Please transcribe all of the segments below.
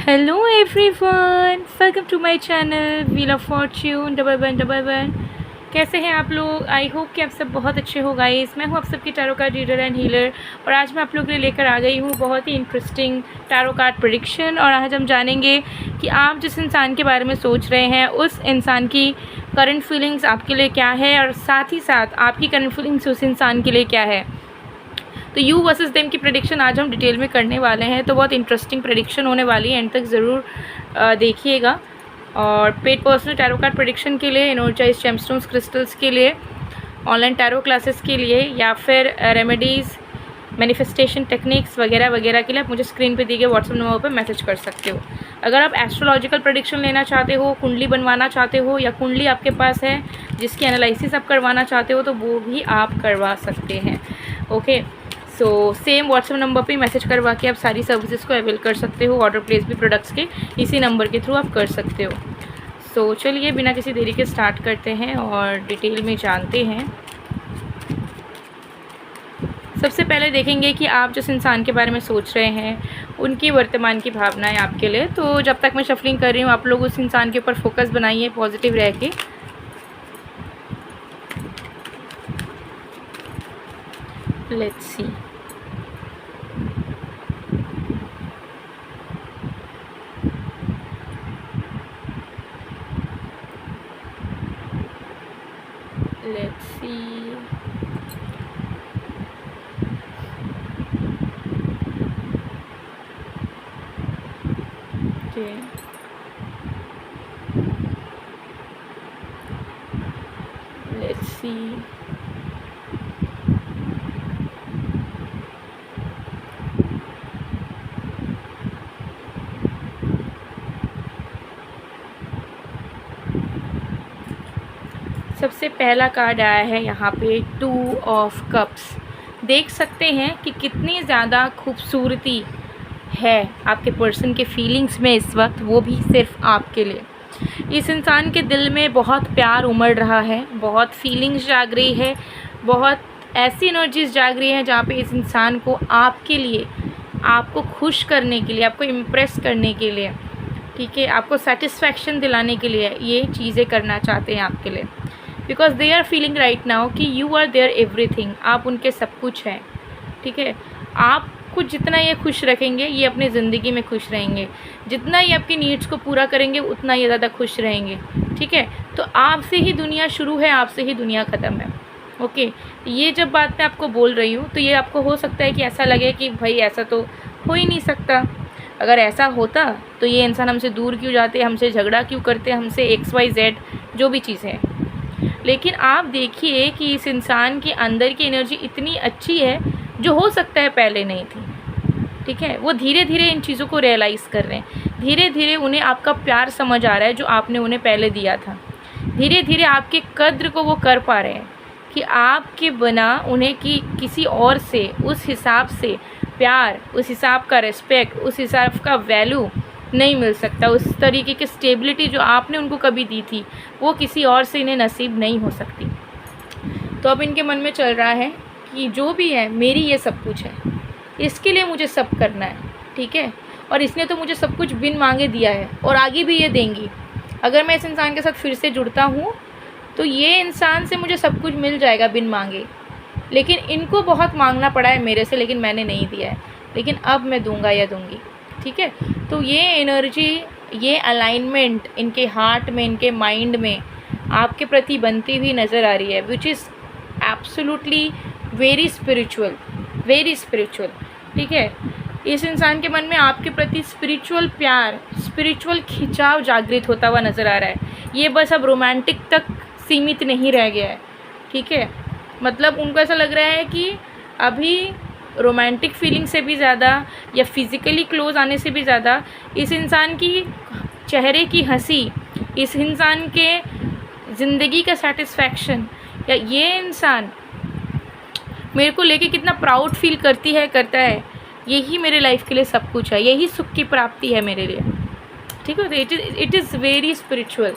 Hello everyone, welcome to my channel wheel of fortune double one. कैसे हैं आप लोग? आई होप कि आप सब बहुत अच्छे हो गाइस। मैं हूं आप सबकी tarot card reader and healer और आज मैं आप लोगों के लिए लेकर आ गई हूं बहुत ही इंटरेस्टिंग टैरो कार्ड प्रेडिक्शन। और आज हम जानेंगे कि आप जिस इंसान के बारे में सोच रहे हैं उस इंसान की करंट फीलिंग्स आपके लिए क्या है और साथ ही साथ आपकी करंट फीलिंग्स उस इंसान के लिए क्या है। तो यू वर्सेस देम की प्रेडिक्शन आज हम डिटेल में करने वाले हैं। तो बहुत इंटरेस्टिंग प्रेडिक्शन होने वाली है, एंड तक ज़रूर देखिएगा। और paid personal tarot card prediction के लिए, एनर्जाइज जेमस्टोन्स क्रिस्टल्स के लिए, ऑनलाइन टैरो क्लासेस के लिए या फिर रेमेडीज़ मैनिफेस्टेशन टेक्निक्स वगैरह वगैरह के लिए आप मुझे स्क्रीन पे दिए गए व्हाट्सएप नंबर पर मैसेज कर सकते हो। अगर आप एस्ट्रोलॉजिकल प्रेडिक्शन लेना चाहते हो, कुंडली बनवाना चाहते हो या कुंडली आपके पास है जिसकी एनालिसिस आप करवाना चाहते हो तो वो भी आप करवा सकते हैं। Okay, so same WhatsApp number पे मैसेज करवा के आप सारी सर्विसेज को अवेल कर सकते हो। ऑर्डर प्लेस भी प्रोडक्ट्स के इसी नंबर के थ्रू आप कर सकते हो। सो चलिए बिना किसी देरी के स्टार्ट करते हैं और डिटेल में जानते हैं। सबसे पहले देखेंगे कि आप जिस इंसान के बारे में सोच रहे हैं उनकी वर्तमान की भावनाएं आपके लिए। तो जब तक मैं शफलिंग कर रही हूँ आप लोग उस इंसान के ऊपर फोकस बनाइए पॉजिटिव रह के। Let's see. Let's see. Okay, let's see. सबसे पहला कार्ड आया है यहाँ पे 2 ऑफ कप्स। देख सकते हैं कि कितनी ज़्यादा खूबसूरती है आपके पर्सन के फीलिंग्स में इस वक्त, वो भी सिर्फ आपके लिए। इस इंसान के दिल में बहुत प्यार उमड़ रहा है, बहुत फीलिंग्स जाग रही है, बहुत ऐसी एनर्जीज जाग रही है जहाँ पे इस इंसान को आपके लिए, आपको खुश करने के लिए, आपको इम्प्रेस करने के लिए, ठीक है, आपको सेटिस्फैक्शन दिलाने के लिए ये चीज़ें करना चाहते हैं आपके लिए। Because they are feeling right now कि यू आर देयर एवरीथिंग, आप उनके सब कुछ हैं। ठीक है, आपको जितना ये खुश रखेंगे ये अपनी ज़िंदगी में खुश रहेंगे, जितना ये आपकी नीड्स को पूरा करेंगे उतना ये ज़्यादा खुश रहेंगे। ठीक है, तो आपसे ही दुनिया शुरू है, आपसे ही दुनिया ख़त्म है। ओके, ये जब बात मैं आपको बोल रही हूँ तो ये आपको हो सकता है कि ऐसा लगे कि भाई ऐसा तो हो ही नहीं सकता। अगर ऐसा होता तो ये इंसान हमसे दूर क्यों जाते, हमसे झगड़ा क्यों करते, हमसे XYZ जो भी चीज़ है। लेकिन आप देखिए कि इस इंसान के अंदर की एनर्जी इतनी अच्छी है जो हो सकता है पहले नहीं थी। ठीक है, वो धीरे धीरे इन चीज़ों को रियलाइज़ कर रहे हैं, धीरे धीरे उन्हें आपका प्यार समझ आ रहा है जो आपने उन्हें पहले दिया था। धीरे धीरे आपके कद्र को वो कर पा रहे हैं कि आपके बिना उन्हें किसी और से उस हिसाब से प्यार, उस हिसाब का रिस्पेक्ट, उस हिसाब का वैल्यू नहीं मिल सकता। उस तरीके की स्टेबिलिटी जो आपने उनको कभी दी थी वो किसी और से इन्हें नसीब नहीं हो सकती। तो अब इनके मन में चल रहा है कि जो भी है मेरी ये सब कुछ है, इसके लिए मुझे सब करना है। ठीक है, और इसने तो मुझे सब कुछ बिन मांगे दिया है और आगे भी ये देंगी। अगर मैं इस इंसान के साथ फिर से जुड़ता हूँ तो ये इंसान से मुझे सब कुछ मिल जाएगा बिन मांगे। लेकिन इनको बहुत मांगना पड़ा है मेरे से, लेकिन मैंने नहीं दिया है, लेकिन अब मैं दूंगा या दूंगी। ठीक है, तो ये एनर्जी, ये अलाइनमेंट इनके हार्ट में, इनके माइंड में आपके प्रति बनती हुई नज़र आ रही है, which is absolutely very spiritual, very spiritual. ठीक है, इस इंसान के मन में आपके प्रति स्पिरिचुअल प्यार, स्पिरिचुअल खिंचाव जागृत होता हुआ नज़र आ रहा है। ये बस अब रोमांटिक तक सीमित नहीं रह गया है। ठीक है, मतलब उनको ऐसा लग रहा है कि अभी रोमांटिक फीलिंग से भी ज़्यादा या फिज़िकली क्लोज आने से भी ज़्यादा इस इंसान की चेहरे की हंसी, इस इंसान के ज़िंदगी का सेटिस्फैक्शन, या ये इंसान मेरे को लेके कितना प्राउड फील करता है, यही मेरे लाइफ के लिए सब कुछ है, यही सुख की प्राप्ति है मेरे लिए। ठीक है, तो it is very spiritual.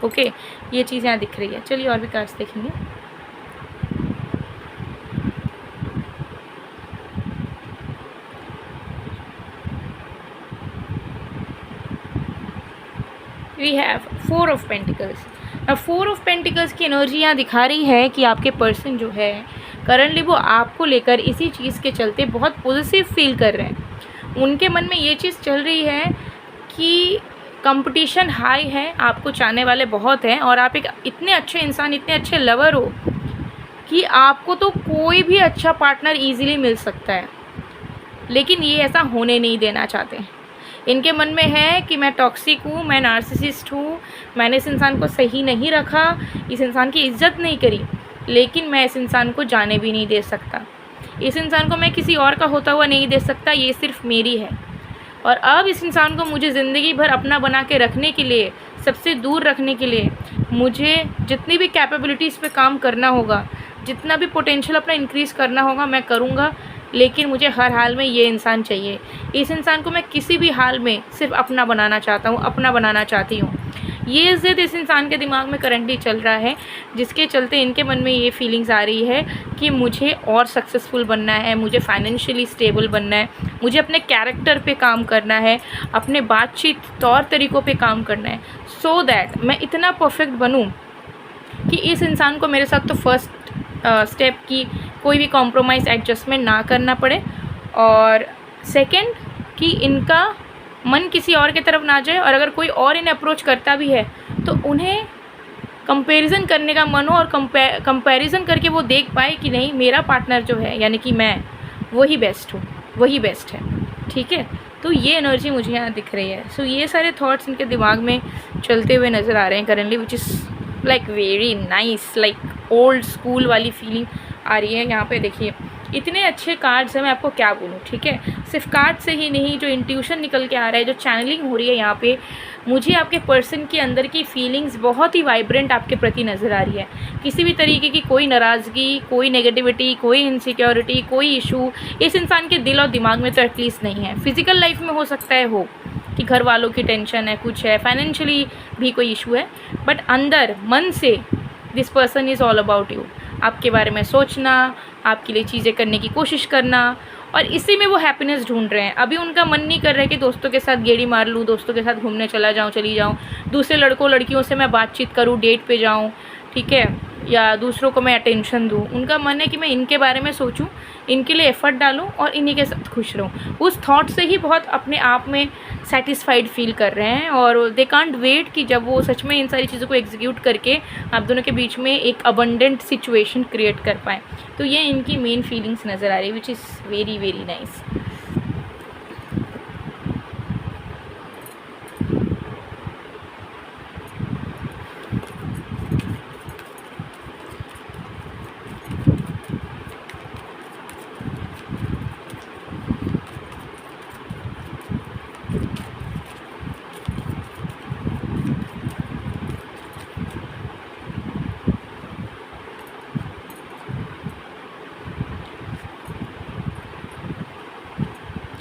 Okay, ये चीज़ यहाँ दिख रही है। चलिए और भी कार्ड्स देखेंगे। We have 4 of pentacles. अब 4 ऑफ पेंटिकल्स की एनर्जी यहाँ दिखा रही है कि आपके पर्सन जो है करंटली वो आपको लेकर इसी चीज़ के चलते बहुत पॉजिटिव फील कर रहे हैं। उनके मन में ये चीज़ चल रही है कि कंपटीशन हाई है, आपको चाहने वाले बहुत हैं और आप एक इतने अच्छे इंसान, इतने अच्छे लवर हो कि आपको तो कोई भी अच्छा पार्टनर ईजिली मिल सकता है, लेकिन ये ऐसा होने नहीं देना चाहते। इनके मन में है कि मैं टॉक्सिक हूँ, मैं नार्सिसिस्ट हूँ, मैंने इस इंसान को सही नहीं रखा, इस इंसान की इज्जत नहीं करी, लेकिन मैं इस इंसान को जाने भी नहीं दे सकता, इस इंसान को मैं किसी और का होता हुआ नहीं दे सकता, ये सिर्फ मेरी है। और अब इस इंसान को मुझे ज़िंदगी भर अपना बना के रखने के लिए, सबसे दूर रखने के लिए मुझे जितनी भी कैपेबिलिटीज़ पे काम करना होगा, जितना भी पोटेंशियल अपना इंक्रीज़ करना होगा मैं करूँगा, लेकिन मुझे हर हाल में ये इंसान चाहिए। इस इंसान को मैं किसी भी हाल में सिर्फ अपना बनाना चाहता हूँ, अपना बनाना चाहती हूँ। ये ज़िद इस इंसान के दिमाग में करंटली चल रहा है, जिसके चलते इनके मन में ये फीलिंग्स आ रही है कि मुझे और सक्सेसफुल बनना है, मुझे फाइनेंशियली स्टेबल बनना है, मुझे अपने कैरेक्टर पे काम करना है, अपने बातचीत तौर तरीक़ों पे काम करना है, सो दैट मैं इतना परफेक्ट बनूँ कि इस इंसान को मेरे साथ तो फर्स्ट स्टेप की कोई भी कॉम्प्रोमाइज़ एडजस्टमेंट ना करना पड़े, और सेकंड कि इनका मन किसी और की तरफ ना जाए, और अगर कोई और इन्हें अप्रोच करता भी है तो उन्हें कंपैरिजन करने का मन हो और कंपैरिजन करके वो देख पाए कि नहीं, मेरा पार्टनर जो है यानी कि मैं, वही बेस्ट हूँ, वही बेस्ट है। ठीक है, तो ये एनर्जी मुझे यहाँ दिख रही है। सो ये सारे थॉट्स इनके दिमाग में चलते हुए नज़र आ रहे हैं currently, which is like very nice, like old school वाली फीलिंग आ रही है। यहाँ पे देखिए इतने अच्छे कार्ड्स हैं, मैं आपको क्या बोलूँ। ठीक है, सिर्फ कार्ड से ही नहीं, जो इंट्यूशन निकल के आ रहा है, जो चैनलिंग हो रही है यहाँ पे, मुझे आपके पर्सन के अंदर की फीलिंग्स बहुत ही वाइब्रेंट आपके प्रति नज़र आ रही है। किसी भी तरीके की कोई नाराज़गी, कोई नेगेटिविटी, कोई इनसिक्योरिटी, कोई इशू इस इंसान के दिल और दिमाग में तो एटलीस्ट नहीं है। फिज़िकल लाइफ में हो सकता है हो कि घर वालों की टेंशन है, कुछ है, फाइनेंशियली भी कोई इशू है, बट अंदर मन से this person is all about you. आपके बारे में सोचना, आपके लिए चीज़ें करने की कोशिश करना, और इसी में वो हैप्पीनेस ढूंढ रहे हैं। अभी उनका मन नहीं कर रहा है कि दोस्तों के साथ गेड़ी मार लूँ, दोस्तों के साथ घूमने चली जाऊँ, दूसरे लड़कों लड़कियों से मैं बातचीत करूँ, डेट पे जाऊँ, ठीक है, या दूसरों को मैं अटेंशन दूँ। उनका मन है कि मैं इनके बारे में सोचूँ, इनके लिए एफ़र्ट डालूँ और इन्हीं के साथ खुश रहूँ। उस थॉट से ही बहुत अपने आप में सेटिस्फाइड फील कर रहे हैं, और दे कांट वेट कि जब वो सच में इन सारी चीज़ों को एग्जीक्यूट करके आप दोनों के बीच में एक अबंडेंट सिचुएशन क्रिएट कर पाएँ। तो ये इनकी मेन फीलिंग्स नज़र आ रही है, which is very very nice.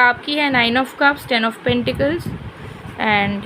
आपकी है 9 of cups, 10 of pentacles and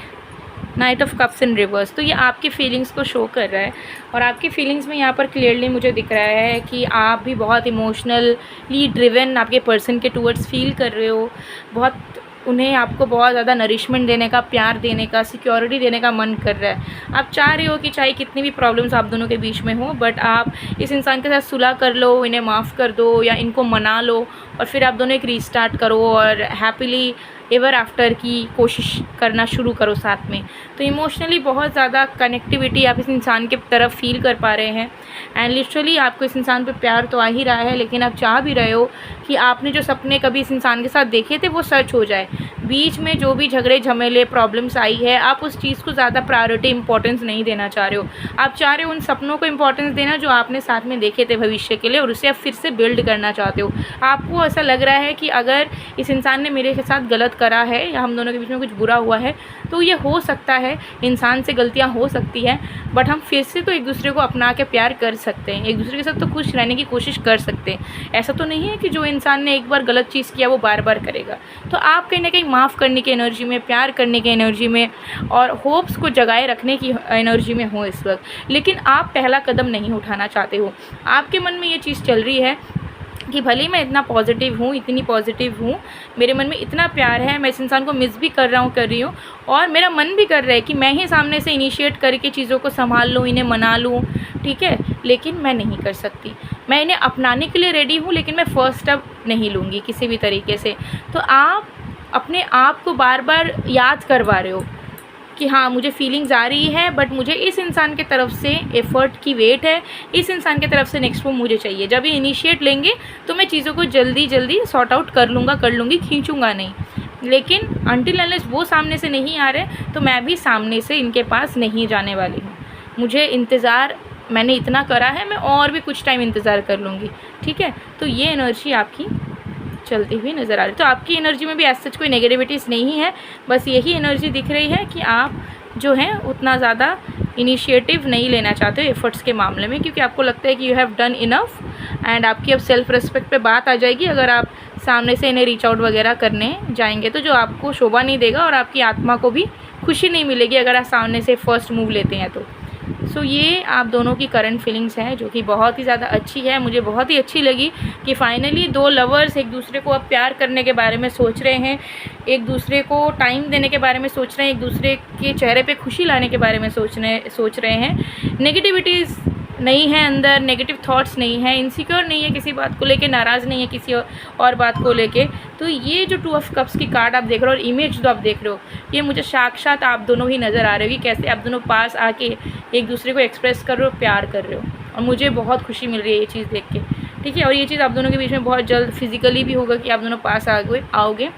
night of cups in reverse. तो ये आपकी फीलिंग्स को शो कर रहा है, और आपकी फीलिंग्स में यहाँ पर क्लियरली मुझे दिख रहा है कि आप भी बहुत इमोशनली ड्रिवन आपके पर्सन के टूवर्ड्स फील कर रहे हो। बहुत उन्हें आपको बहुत ज़्यादा नरिशमेंट देने का, प्यार देने का, सिक्योरिटी देने का मन कर रहा है। आप चाह रहे हो कि चाहे कितनी भी प्रॉब्लम्स आप दोनों के बीच में हो, बट आप इस इंसान के साथ सुलह कर लो, इन्हें माफ़ कर दो या इनको मना लो, और फिर आप दोनों एक रीस्टार्ट करो और हैप्पीली एवर आफ्टर की कोशिश करना शुरू करो साथ में। तो इमोशनली बहुत ज़्यादा कनेक्टिविटी आप इस इंसान के तरफ फील कर पा रहे हैं, एंड लिटरली आपको इस इंसान पे प्यार तो आ ही रहा है, लेकिन आप चाह भी रहे हो कि आपने जो सपने कभी इस इंसान के साथ देखे थे वो सच हो जाए। बीच में जो भी झगड़े झमेले प्रॉब्लम्स आई है, आप उस चीज़ को ज़्यादा प्रायोरिटी इंपॉर्टेंस नहीं देना चाह रहे हो। आप चाह रहे हो उन सपनों को इंपॉर्टेंस देना जो आपने साथ में देखे थे भविष्य के लिए, और उसे आप फिर से बिल्ड करना चाहते हो। आपको ऐसा लग रहा है कि अगर इस इंसान ने मेरे के साथ गलत करा है या हम दोनों के बीच में कुछ बुरा हुआ है, तो ये हो सकता है, इंसान से गलतियाँ हो सकती हैं, बट हम फिर से तो एक दूसरे को अपना के प्यार कर सकते हैं, एक दूसरे के साथ तो खुश रहने की कोशिश कर सकते हैं। ऐसा तो नहीं है कि जो इंसान ने एक बार गलत चीज़ किया वो बार बार करेगा। तो आप कहीं ना कहीं माफ़ करने की एनर्जी में, प्यार करने की एनर्जी में और होप्स को जगाए रखने की एनर्जी में हो इस वक्त, लेकिन आप पहला कदम नहीं उठाना चाहते हो। आपके मन में ये चीज़ चल रही है कि भले ही मैं इतना पॉजिटिव हूँ, इतनी पॉजिटिव हूँ, मेरे मन में इतना प्यार है, मैं इस इंसान को मिस भी कर रही हूँ और मेरा मन भी कर रहा है कि मैं ही सामने से इनिशिएट करके चीज़ों को संभाल लूँ, इन्हें मना लूँ, ठीक है, लेकिन मैं नहीं कर सकती। मैं इन्हें अपनाने के लिए रेडी हूँ, लेकिन मैं फ़र्स्ट स्टेप नहीं लूँगी किसी भी तरीके से। तो आप अपने आप को बार बार याद करवा रहे हो कि हाँ, मुझे फीलिंग्स आ रही है, बट मुझे इस इंसान के तरफ से एफ़र्ट की वेट है, इस इंसान की तरफ से नेक्स्ट मूव मुझे चाहिए। जब ये इनिशिएट लेंगे तो मैं चीज़ों को जल्दी जल्दी सॉर्ट आउट कर लूँगी, खींचूँगा नहीं। लेकिन अनटिल अनलेस वो सामने से नहीं आ रहे तो मैं भी सामने से इनके पास नहीं जाने वाली हूँ। मुझे इंतज़ार, मैंने इतना करा है, मैं और भी कुछ टाइम इंतज़ार कर लूँगी, ठीक है। तो ये एनर्जी आपकी चलती हुई नज़र आ रही है। तो आपकी एनर्जी में भी ऐसा सच कोई नेगेटिविटीज़ नहीं है, बस यही एनर्जी दिख रही है कि आप जो है उतना ज़्यादा इनिशिएटिव नहीं लेना चाहते हो एफ़र्ट्स के मामले में, क्योंकि आपको लगता है कि you have done enough and आपकी अब सेल्फ़ रिस्पेक्ट पे बात आ जाएगी अगर आप सामने से इन्हें रीच आउट वगैरह करने जाएंगे, तो जो आपको शोभा नहीं देगा और आपकी आत्मा को भी खुशी नहीं मिलेगी अगर आप सामने से फ़र्स्ट मूव लेते हैं तो। सो ये आप दोनों की करंट फीलिंग्स हैं, जो कि बहुत ही ज़्यादा अच्छी है। मुझे बहुत ही अच्छी लगी कि फाइनली दो लवर्स एक दूसरे को अब प्यार करने के बारे में सोच रहे हैं, एक दूसरे को टाइम देने के बारे में सोच रहे हैं, एक दूसरे के चेहरे पे खुशी लाने के बारे में सोच रहे हैं। नेगेटिविटीज़ नहीं है अंदर, नेगेटिव थॉट्स नहीं है, इनसिक्योर नहीं है किसी बात को लेके, नाराज़ नहीं है किसी और बात को लेके। तो ये जो 2 ऑफ कप्स की कार्ड आप देख रहे हो और इमेज जो आप देख रहे हो, ये मुझे साक्षात आप दोनों ही नज़र आ रहे हो कि कैसे आप दोनों पास आके एक दूसरे को एक्सप्रेस कर रहे हो, प्यार कर रहे हो, और मुझे बहुत खुशी मिल रही है ये चीज़ देख के, ठीक है। और ये चीज़ आप दोनों के बीच में बहुत जल्द फिज़िकली भी होगा कि आप दोनों पास आओगे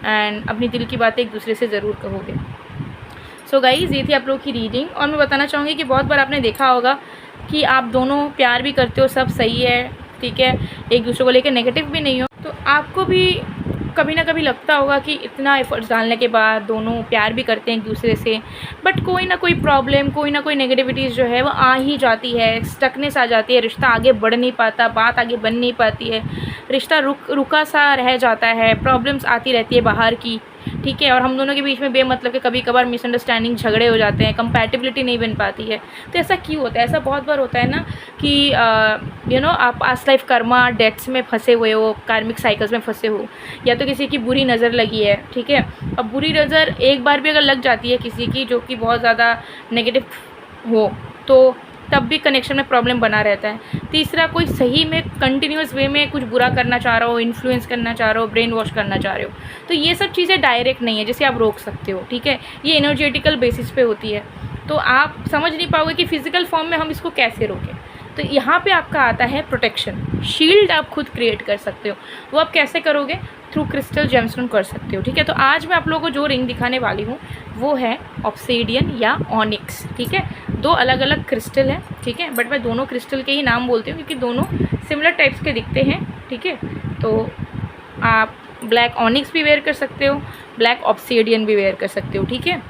एंड अपनी दिल की बातें एक दूसरे से ज़रूर कहोगे। सो गाइज़, ये थी आप लोगों की रीडिंग। और मैं बताना चाहूँगी कि बहुत बार आपने देखा होगा कि आप दोनों प्यार भी करते हो, सब सही है, ठीक है, एक दूसरे को लेकर नेगेटिव भी नहीं हो, तो आपको भी कभी ना कभी लगता होगा कि इतना एफर्ट्स डालने के बाद दोनों प्यार भी करते हैं एक दूसरे से, बट कोई ना कोई प्रॉब्लम, कोई ना कोई नेगेटिविटीज़ जो है वो आ ही जाती है, स्टकनेस आ जाती है, रिश्ता आगे बढ़ नहीं पाता, बात आगे बन नहीं पाती है, रिश्ता रुका सा रह जाता है, प्रॉब्लम्स आती रहती है बाहर की, ठीक है। और हम दोनों के बीच में बेमतलब के कभी कभार मिसअंडरस्टैंडिंग, झगड़े हो जाते हैं, कंपैटिबिलिटी नहीं बन पाती है। तो ऐसा क्यों होता है? ऐसा बहुत बार होता है ना कि आप पास्ट लाइफ कर्मा डेट्स में फंसे हुए हो, कार्मिक साइकिल्स में फंसे हो, या तो किसी की बुरी नज़र लगी है, ठीक है। अब बुरी नज़र एक बार भी अगर लग जाती है किसी की जो कि बहुत ज़्यादा नेगेटिव हो, तो तब भी कनेक्शन में प्रॉब्लम बना रहता है। तीसरा, कोई सही में कंटिन्यूस वे में कुछ बुरा करना चाह रहा हो, इन्फ्लुएंस करना चाह रहे हो, ब्रेन वॉश करना चाह रहे हो, तो ये सब चीज़ें डायरेक्ट नहीं है जिसे आप रोक सकते हो, ठीक है। ये एनर्जेटिकल बेसिस पे होती है, तो आप समझ नहीं पाओगे कि फिजिकल फॉर्म में हम इसको कैसे रोकें। तो यहाँ पे आपका आता है प्रोटेक्शन, शील्ड आप खुद क्रिएट कर सकते हो। वो आप कैसे करोगे? थ्रू क्रिस्टल जेमस्टोन कर सकते हो, ठीक है। तो आज मैं आप लोगों को जो रिंग दिखाने वाली हूँ वो है ऑब्सिडियन या ऑनिक्स, ठीक है। 2 अलग अलग क्रिस्टल हैं, ठीक है, बट मैं दोनों क्रिस्टल के ही नाम बोलती हूँ क्योंकि दोनों सिमिलर टाइप्स के दिखते हैं, ठीक है। तो आप ब्लैक ऑनिक्स भी वेयर कर सकते हो, ब्लैक ऑब्सिडियन भी वेयर कर सकते हो, ठीक है।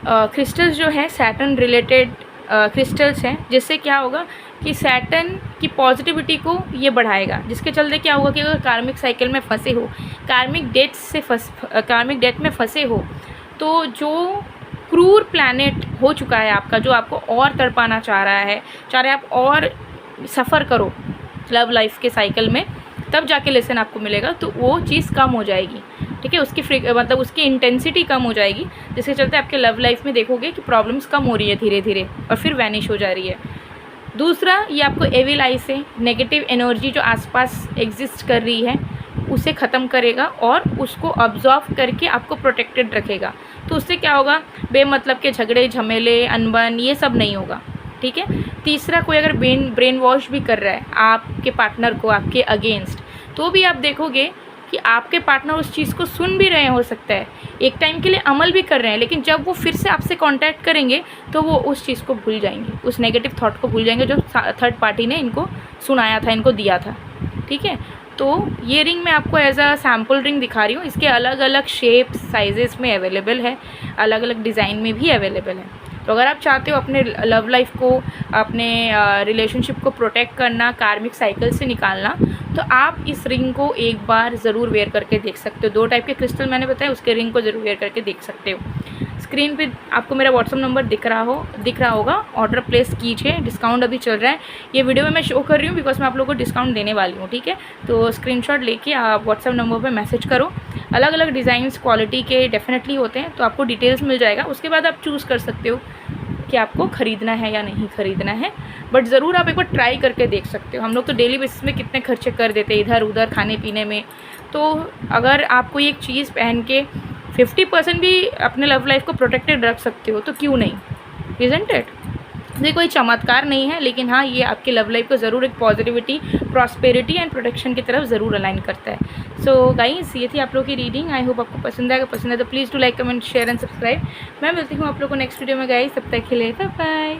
क्रिस्टल्स जो है सैटर्न रिलेटेड क्रिस्टल्स हैं, जिससे क्या होगा कि सैटर्न की पॉजिटिविटी को ये बढ़ाएगा, जिसके चलते क्या होगा कि अगर कार्मिक साइकिल में फंसे हो, कार्मिक डेथ में फंसे हो, तो जो क्रूर प्लैनेट हो चुका है आपका, जो आपको और तड़पाना चाह रहे आप और सफ़र करो लव लाइफ के साइकिल में, तब जाके लेसन आपको मिलेगा, तो वो चीज़ कम हो जाएगी, ठीक है। उसकी इंटेंसिटी कम हो जाएगी, जिसके चलते आपके लव लाइफ में देखोगे कि प्रॉब्लम्स कम हो रही है धीरे धीरे और फिर वैनिश हो जा रही है। दूसरा, ये आपको एविल आई से नेगेटिव एनर्जी जो आसपास एग्जिस्ट कर रही है उसे ख़त्म करेगा और उसको ऑब्जॉर्व करके आपको प्रोटेक्टेड रखेगा। तो उससे क्या होगा, बेमतलब के झगड़े झमेले, अनबन, ये सब नहीं होगा, ठीक है। तीसरा, कोई अगर ब्रेन वॉश भी कर रहा है आपके पार्टनर को आपके अगेंस्ट, तो भी आप देखोगे कि आपके पार्टनर उस चीज़ को सुन भी रहे हैं, हो सकता है एक टाइम के लिए अमल भी कर रहे हैं, लेकिन जब वो फिर से आपसे कांटेक्ट करेंगे तो वो उस चीज़ को भूल जाएंगे, उस नेगेटिव थॉट को भूल जाएंगे जो थर्ड पार्टी ने इनको सुनाया था, इनको दिया था, ठीक है। तो ये रिंग मैं आपको एज अ सैम्पल रिंग दिखा रही हूँ, इसके अलग अलग शेप साइजेस में अवेलेबल है, अलग अलग डिज़ाइन में भी अवेलेबल है। तो अगर आप चाहते हो अपने लव लाइफ को, अपने रिलेशनशिप को प्रोटेक्ट करना, कार्मिक साइकिल से निकालना, तो आप इस रिंग को एक बार ज़रूर वेयर करके देख सकते हो। 2 टाइप के क्रिस्टल मैंने बताया, उसके रिंग को ज़रूर वेयर करके देख सकते हो। स्क्रीन पे आपको मेरा व्हाट्सअप नंबर दिख रहा होगा, ऑर्डर प्लेस कीजिए। डिस्काउंट अभी चल रहा है, ये वीडियो में मैं शो कर रही हूँ बिकॉज मैं आप लोगों को डिस्काउंट देने वाली हूँ, ठीक है। तो स्क्रीनशॉट लेके आप व्हाट्सअप नंबर पे मैसेज करो। अलग अलग डिज़ाइंस क्वालिटी के डेफिनेटली होते हैं, तो आपको डिटेल्स मिल जाएगा। उसके बाद आप चूज़ कर सकते हो कि आपको ख़रीदना है या नहीं ख़रीदना है, बट ज़रूर आप एक बार ट्राई करके देख सकते हो। हम लोग तो डेली बेसिस में कितने खर्चे कर देते हैं इधर उधर खाने पीने में, तो अगर आप कोई एक चीज़ पहन के 50% भी अपने लव लाइफ को प्रोटेक्टेड रख सकते हो तो क्यों नहीं, इज़न्ट इट। ये कोई चमत्कार नहीं है, लेकिन हाँ ये आपकी लव लाइफ को ज़रूर एक पॉजिटिविटी, प्रॉस्पेरिटी एंड प्रोटेक्शन की तरफ ज़रूर अलाइन करता है। सो गाइस, ये थी आप लोगों की रीडिंग। आई होप आपको पसंद आएगा। पसंद है तो please do like, comment, share and subscribe. मैं मिलती हूँ आप लोगों को नेक्स्ट वीडियो में गाइस, तब तक के लिए बाय बाय।